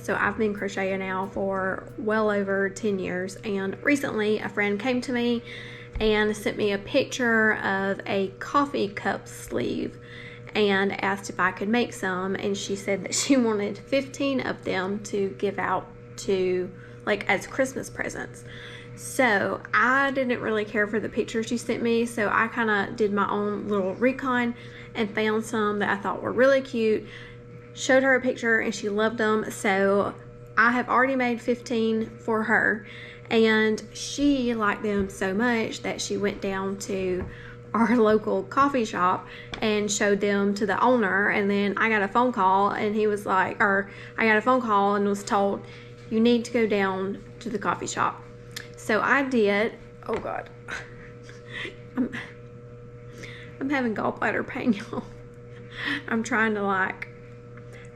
So I've been crocheting now for well over 10 years, and recently a friend came to me and sent me a picture of a coffee cup sleeve and asked if I could make some, and she said that she wanted 15 of them to give out to, like, as Christmas presents. So I didn't really care for the picture she sent me, so I kind of did my own little recon and found some that I thought were really cute, showed her a picture, and she loved them. So I have already made 15 for her, and she liked them so much that she went down to our local coffee shop and showed them to the owner. And then I got a phone call, and he was like, or I got a phone call and was told, you need to go down to the coffee shop. So I did. Oh God, I'm having gallbladder pain, y'all. I'm trying to like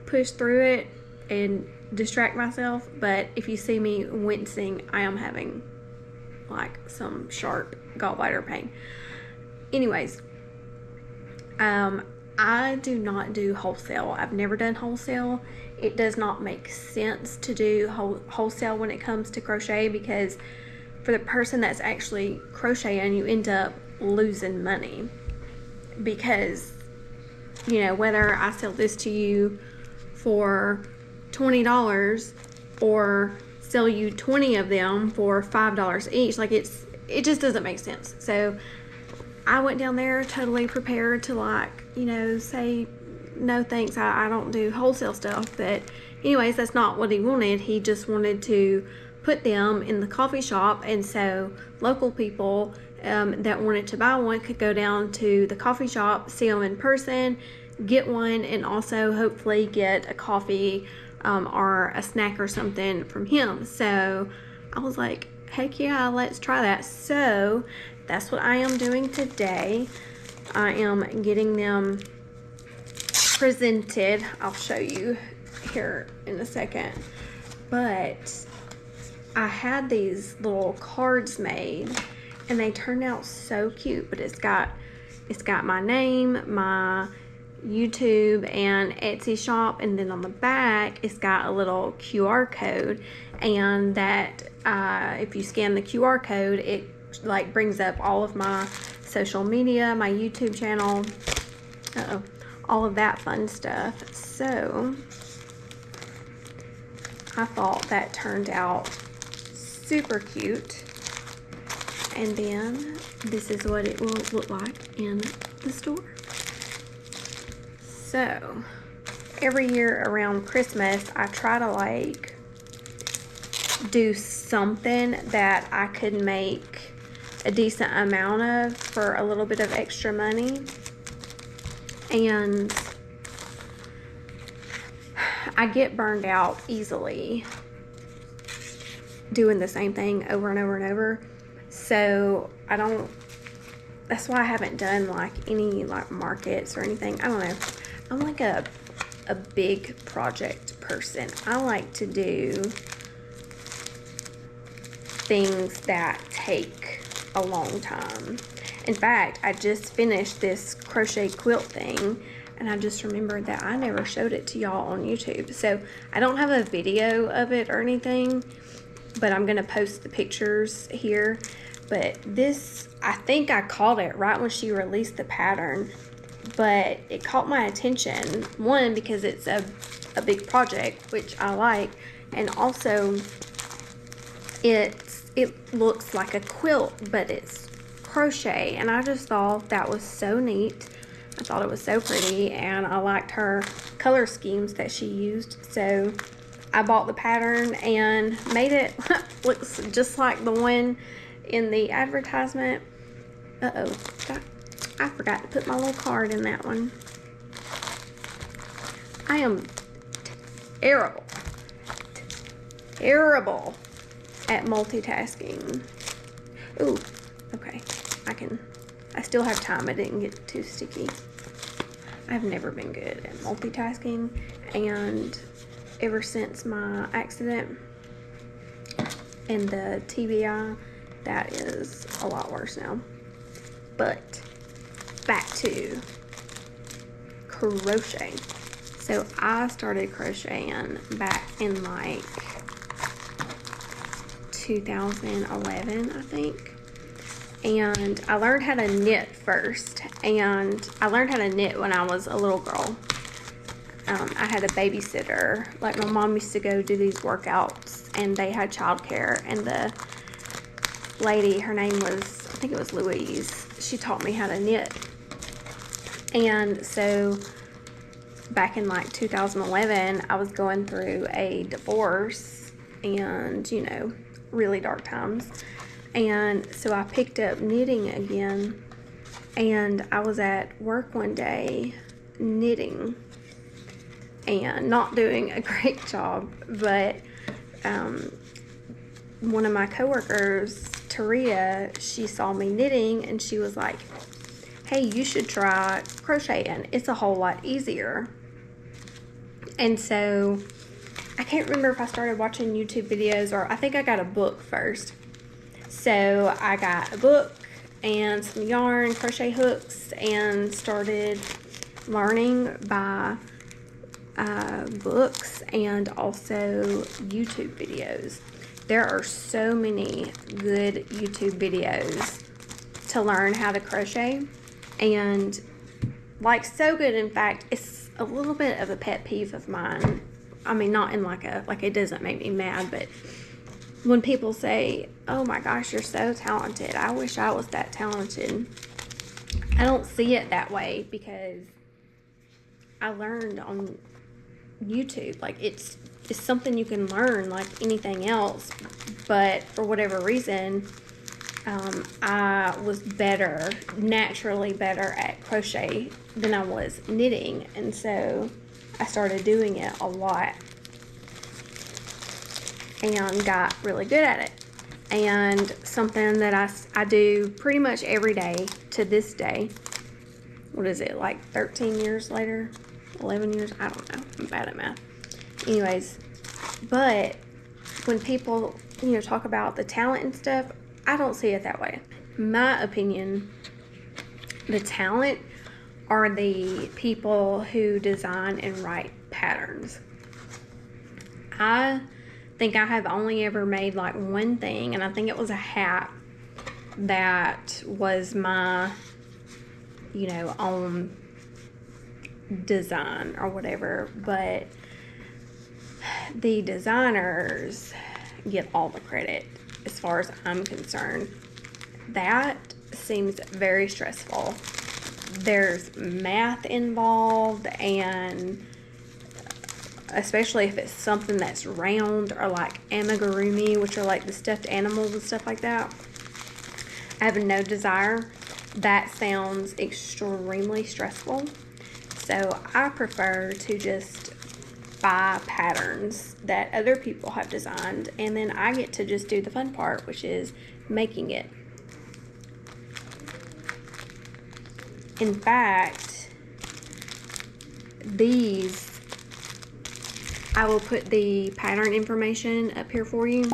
push through it and distract myself, but if you see me wincing, I am having like some sharp gallbladder pain. Anyways, I do not do wholesale. I've never done wholesale. It does not make sense to do wholesale when it comes to crochet, because for the person that's actually crocheting, you end up losing money, because, you know, whether I sell this to you for $20 or sell you 20 of them for $5 each, like it just doesn't make sense. So I went down there totally prepared to, like, you know, say no thanks, I don't do wholesale stuff. But anyways, that's not what he wanted. He just wanted to put them in the coffee shop, and so local people that wanted to buy one could go down to the coffee shop, see them in person, get one, and also hopefully get a coffee or a snack or something from him. So I was like, heck yeah, let's try that. So that's what I am doing today. I am getting them presented. I'll show you here in a second. But I had these little cards made, and they turned out so cute. But it's got my name, my YouTube and Etsy shop, and then on the back it's got a little QR code, and that if you scan the QR code, it like brings up all of my social media, my YouTube channel, all of that fun stuff. So I thought that turned out super cute. And then this is what it will look like in the store. So every year around Christmas, I try to like do something that I could make a decent amount of for a little bit of extra money. And I get burned out easily doing the same thing over and over and over. So that's why I haven't done like any like markets or anything. I don't know. I'm like a big project person. I like to do things that take a long time. In fact, I just finished this crochet quilt thing, and I just remembered that I never showed it to y'all on YouTube. So I don't have a video of it or anything, but I'm gonna post the pictures here. But this, I think I caught it right when she released the pattern, but it caught my attention, one, because it's a big project, which I like, and also it looks like a quilt, but it's crochet, and I just thought that was so neat. I thought it was so pretty, and I liked her color schemes that she used. So I bought the pattern and made it. Looks just like the one in the advertisement. I forgot to put my little card in that one. I am terrible at multitasking. Ooh, okay. I still have time. I didn't get too sticky. I've never been good at multitasking, and ever since my accident and the TBI, that is a lot worse now. But back to crochet. So I started crocheting back in like 2011, I think. And I learned how to knit first. And I learned how to knit when I was a little girl. I had a babysitter. Like, my mom used to go do these workouts, and they had childcare. And the lady, her name was, I think it was Louise, she taught me how to knit. And so back in like 2011, I was going through a divorce and, you know, really dark times. And so I picked up knitting again, and I was at work one day knitting and not doing a great job, but one of my coworkers, Taria, she saw me knitting and she was like, hey, you should try crocheting. It's a whole lot easier. And so I can't remember if I started watching YouTube videos or I think I got a book first. So I got a book and some yarn, crochet hooks, and started learning by books and also YouTube videos. There are so many good YouTube videos to learn how to crochet, and like so good, in fact, it's a little bit of a pet peeve of mine. I mean, not in like it doesn't make me mad, but when people say, oh my gosh, you're so talented, I wish I was that talented, I don't see it that way, because I learned on YouTube. Like, it's something you can learn like anything else, but for whatever reason, I was naturally better at crochet than I was knitting, and so I started doing it a lot and got really good at it. And something that I do pretty much every day to this day. What is it, like 13 years later? 11 years? I don't know. I'm bad at math. Anyways, but when people, you know, talk about the talent and stuff, I don't see it that way. In my opinion, the talent are the people who design and write patterns. I think I have only ever made like one thing, and I think it was a hat that was my, you know, own design or whatever, but the designers get all the credit as far as I'm concerned. That seems very stressful. There's math involved, and especially if it's something that's round, or like amigurumi, which are like the stuffed animals and stuff like that. I have no desire. That sounds extremely stressful. So I prefer to just buy patterns that other people have designed, and then I get to just do the fun part, which is making it. In fact, these, I will put the pattern information up here for you.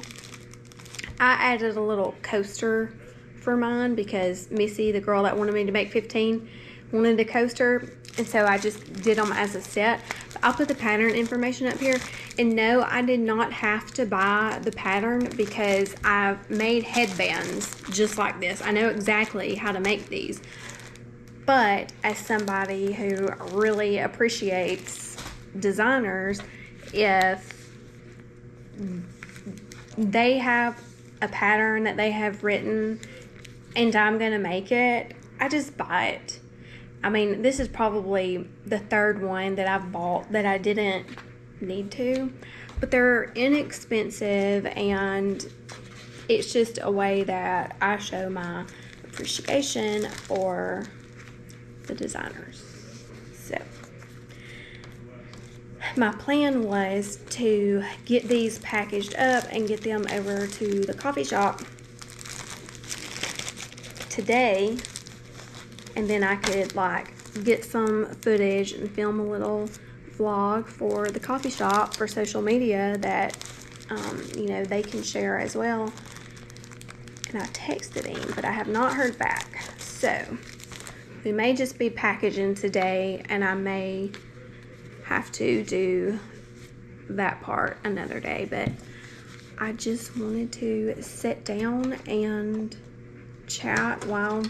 I added a little coaster for mine because Missy, the girl that wanted me to make 15, wanted a coaster, and so I just did them as a set. But I'll put the pattern information up here. And no, I did not have to buy the pattern because I've made headbands just like this. I know exactly how to make these. But as somebody who really appreciates designers, if they have a pattern that they have written and I'm going to make it, I just buy it. I mean, this is probably the third one that I've bought that I didn't need to, but they're inexpensive, and it's just a way that I show my appreciation for the designers. So my plan was to get these packaged up and get them over to the coffee shop today, and then I could like get some footage and film a little vlog for the coffee shop for social media that you know, they can share as well. And I texted him, but I have not heard back, so we may just be packaging today, and I may have to do that part another day, but I just wanted to sit down and chat while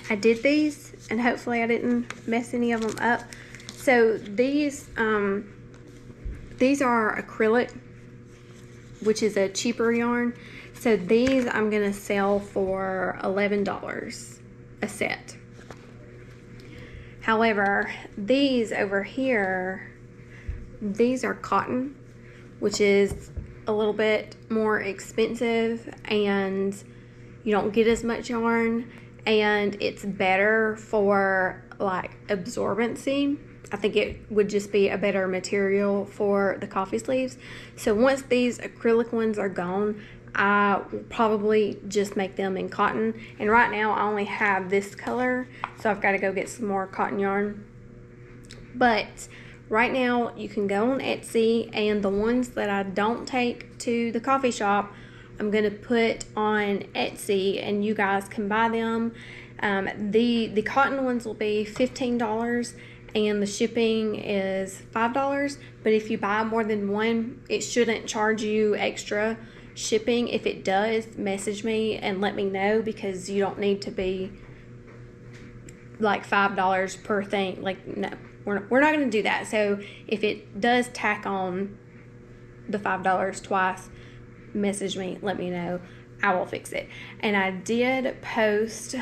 I did these, and hopefully I didn't mess any of them up. So these are acrylic, which is a cheaper yarn. So these I'm gonna sell for $11 a set. However, these over here, these are cotton, which is a little bit more expensive, and you don't get as much yarn, and it's better for like absorbency. I think it would just be a better material for the coffee sleeves. So once these acrylic ones are gone, I will probably just make them in cotton. And right now I only have this color, so I've got to go get some more cotton yarn. But right now you can go on Etsy, and the ones that I don't take to the coffee shop, I'm going to put on Etsy, and you guys can buy them. The cotton ones will be $15, and the shipping is $5. But if you buy more than one, it shouldn't charge you extra shipping. If it does, message me and let me know, because you don't need to be like $5 per thing. Like, no, we're not going to do that. So if it does tack on the $5 twice, message me, let me know. I will fix it. And I did post,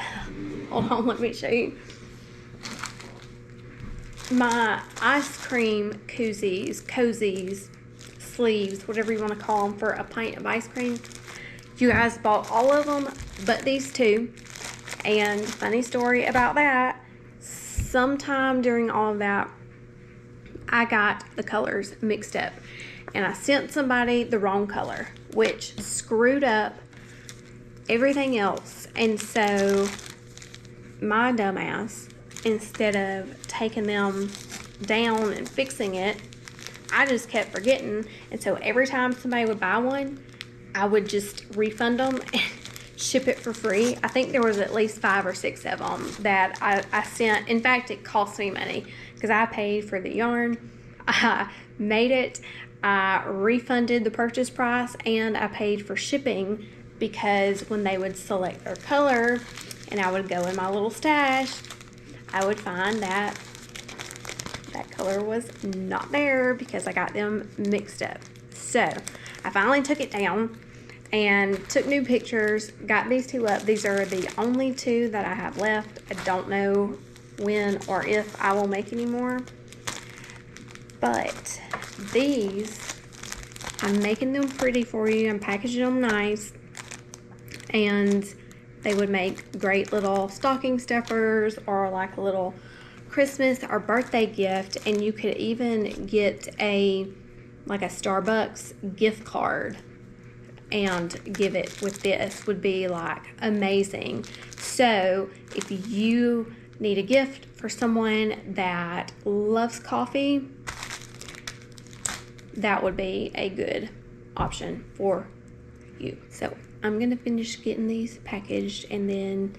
hold on, let me show you. My ice cream cozies, sleeves, whatever you want to call them, for a pint of ice cream. You guys bought all of them but these two. And funny story about that, sometime during all of that, I got the colors mixed up, and I sent somebody the wrong color, which screwed up everything else. And so my dumbass, instead of taking them down and fixing it, I just kept forgetting. And so every time somebody would buy one, I would just refund them and ship it for free. I think there was at least 5 or 6 of them that I sent. In fact, it cost me money because I paid for the yarn, I made it, I refunded the purchase price, and I paid for shipping, because when they would select their color and I would go in my little stash, I would find that that color was not there because I got them mixed up. So I finally took it down and took new pictures, got these two up. These are the only two that I have left. I don't know when or if I will make any more, but these, I'm making them pretty for you. I'm packaging them nice, and they would make great little stocking stuffers or like a little Christmas or birthday gift. And you could even get a Starbucks gift card and give it with this. Would be like amazing. So if you need a gift for someone that loves coffee, that would be a good option for you. So I'm gonna finish getting these packaged, and then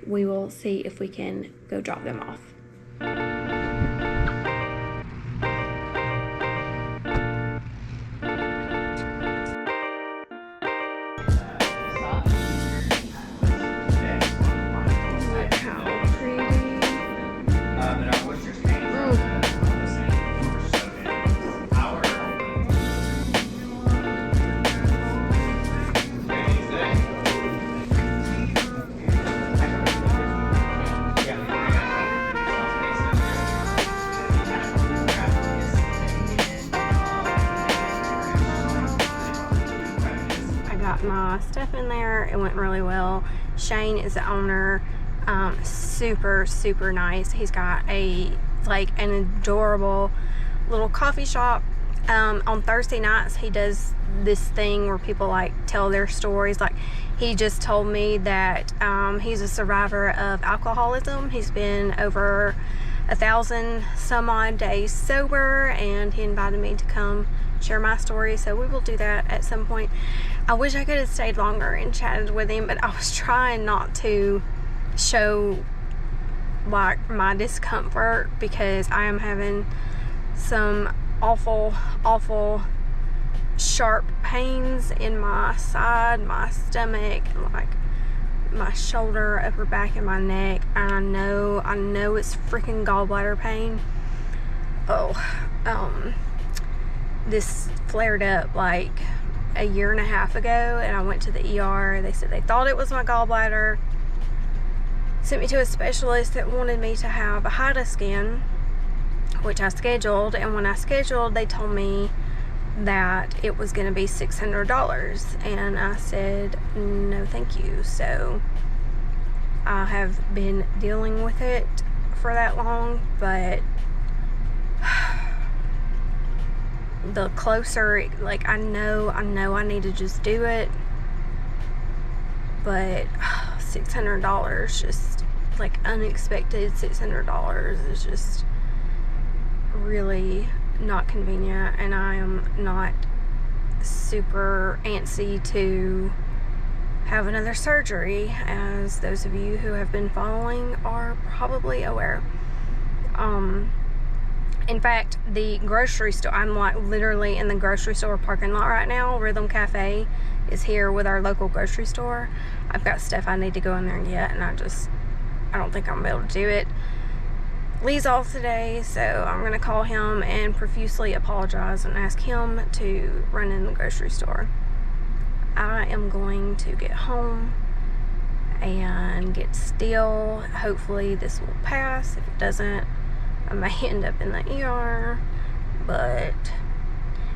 we will see if we can go drop them off. My stuff in there, it went really well. Shane is the owner, super nice. He's got an adorable little coffee shop. On Thursday nights he does this thing where people tell their stories. He just told me that he's a survivor of alcoholism. He's been over 1,000 some odd days sober, and he invited me to come share my story, so we will do that at some point. I wish I could have stayed longer and chatted with him, but I was trying not to show my discomfort, because I am having some awful sharp pains in my side, my stomach, like my shoulder, upper back, and my neck. And I know it's freaking gallbladder pain. This flared up like a year and a half ago, and I went to the ER. They said they thought it was my gallbladder, sent me to a specialist that wanted me to have a HIDA scan, which I scheduled. And when I scheduled, they told me that it was going to be $600, and I said no thank you. So I have been dealing with it for that long, but the closer, like, I know I need to just do it, but $600, just like unexpected $600, is just really not convenient. And I am not super antsy to have another surgery, as those of you who have been following are probably aware. In fact, the grocery store, I'm like literally in the grocery store parking lot right now. Rhythm Cafe is here with our local grocery store. I've got stuff I need to go in there and get, and I don't think I'm gonna be able to do it. Lee's off today, so I'm gonna call him and profusely apologize and ask him to run in the grocery store. I am going to get home and get still. Hopefully this will pass. If it doesn't, I may end up in the ER, but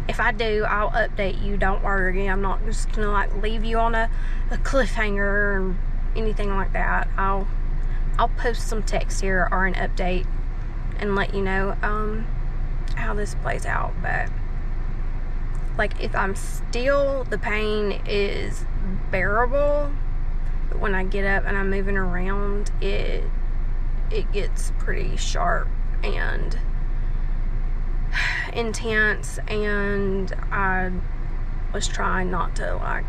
if I do, I'll update you. Don't worry. I'm not just gonna like leave you on a cliffhanger or anything like that. I'll post some text here or an update and let you know how this plays out. But like, if I'm still, the pain is bearable, but when I get up and I'm moving around, it gets pretty sharp and intense. And I was trying not to like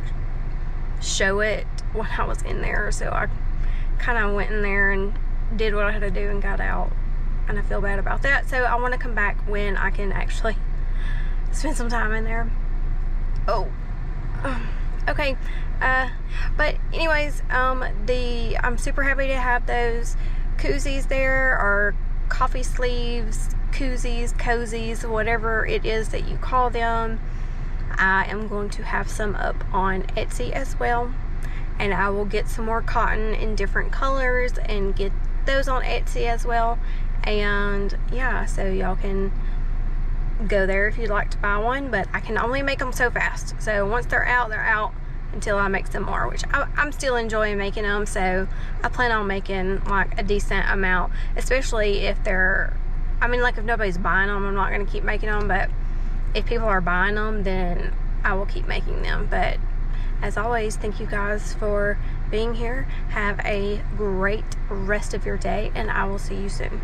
show it when I was in there, so I kind of went in there and did what I had to do and got out, and I feel bad about that. So I want to come back when I can actually spend some time in there. Okay. But anyways, I'm super happy to have those koozies there, or coffee sleeves, koozies, cozies, whatever it is that you call them. I am going to have some up on Etsy as well, and I will get some more cotton in different colors and get those on Etsy as well. And yeah, so y'all can go there if you'd like to buy one, but I can only make them so fast. So once they're out until I make some more, which I'm still enjoying making them. So I plan on making like a decent amount, especially if they're, I mean, like if nobody's buying them, I'm not going to keep making them, but if people are buying them, then I will keep making them. But as always, thank you guys for being here. Have a great rest of your day, and I will see you soon.